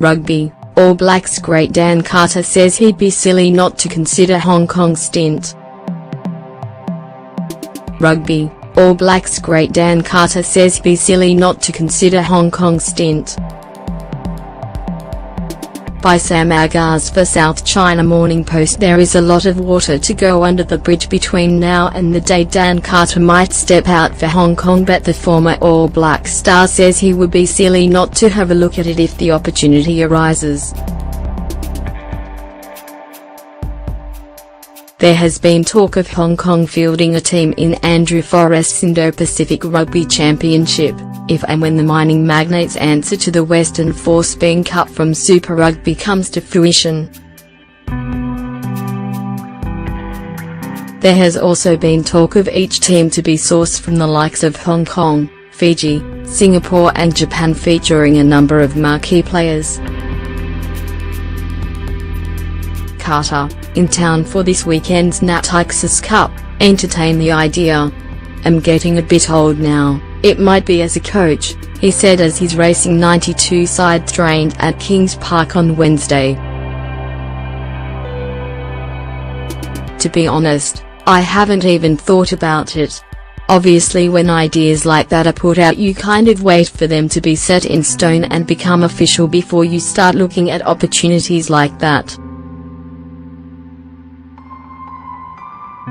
Rugby, All Blacks great Dan Carter says he'd be silly not to consider Hong Kong stint. Rugby, All Blacks great Dan Carter says he'd be silly not to consider Hong Kong stint. By Sam Agars for South China Morning Post. There is a lot of water to go under the bridge between now and the day Dan Carter might step out for Hong Kong, but the former All Black star says he would be silly not to have a look at it if the opportunity arises. There has been talk of Hong Kong fielding a team in Andrew Forrest's Indo-Pacific Rugby Championship, if and when the mining magnate's answer to the Western force being cut from Super Rugby comes to fruition. There has also been talk of each team to be sourced from the likes of Hong Kong, Fiji, Singapore and Japan, featuring a number of marquee players. Carter, in town for this weekend's Natixis Cup, entertained the idea. "I'm getting a bit old now, it might be as a coach," he said as his Racing 92 side trained at Kings Park on Wednesday. "To be honest, I haven't even thought about it. Obviously when ideas like that are put out you kind of wait for them to be set in stone and become official before you start looking at opportunities like that.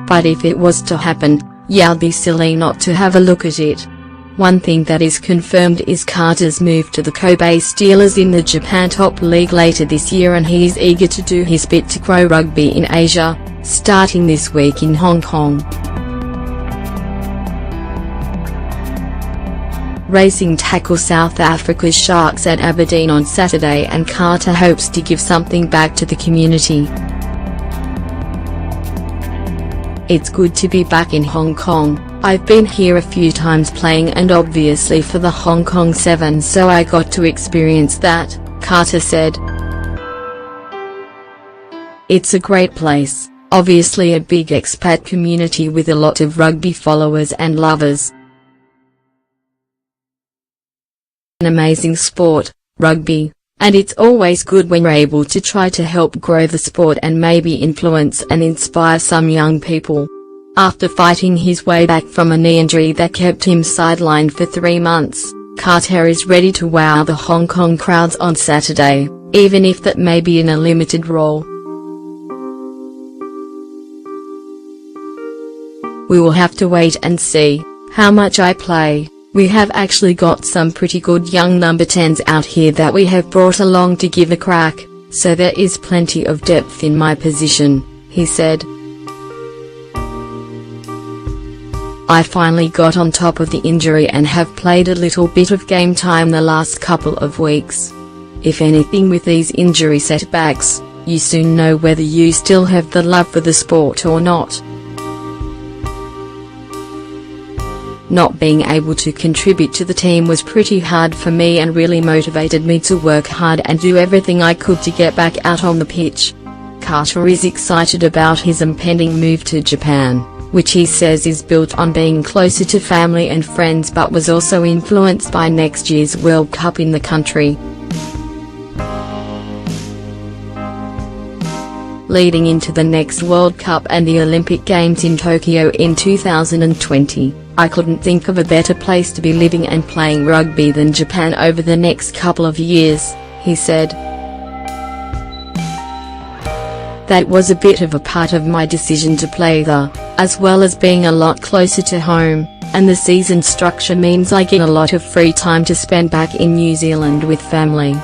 But if it was to happen, yeah, I'd be silly not to have a look at it." One thing that is confirmed is Carter's move to the Kobe Steelers in the Japan Top League later this year, and he is eager to do his bit to grow rugby in Asia, starting this week in Hong Kong. Racing tackle South Africa's Sharks at Aberdeen on Saturday, and Carter hopes to give something back to the community. "It's good to be back in Hong Kong. I've been here a few times playing and obviously for the Hong Kong Sevens, so I got to experience that," Carter said. "It's a great place, obviously a big expat community with a lot of rugby followers and lovers. An amazing sport, rugby, and it's always good when we're able to try to help grow the sport and maybe influence and inspire some young people." After fighting his way back from a knee injury that kept him sidelined for 3 months, Carter is ready to wow the Hong Kong crowds on Saturday, even if that may be in a limited role. "We will have to wait and see how much I play. We have actually got some pretty good young number 10s out here that we have brought along to give a crack, so there is plenty of depth in my position," he said. "I finally got on top of the injury and have played a little bit of game time the last couple of weeks. If anything, with these injury setbacks, you soon know whether you still have the love for the sport or not. Not being able to contribute to the team was pretty hard for me and really motivated me to work hard and do everything I could to get back out on the pitch." Carter is excited about his impending move to Japan, which he says is built on being closer to family and friends, but was also influenced by next year's World Cup in the country. Leading into the next World Cup and the Olympic Games in Tokyo in 2020, "I couldn't think of a better place to be living and playing rugby than Japan over the next couple of years," he said. "That was a bit of a part of my decision to play there, as well as being a lot closer to home, and the season structure means I get a lot of free time to spend back in New Zealand with family."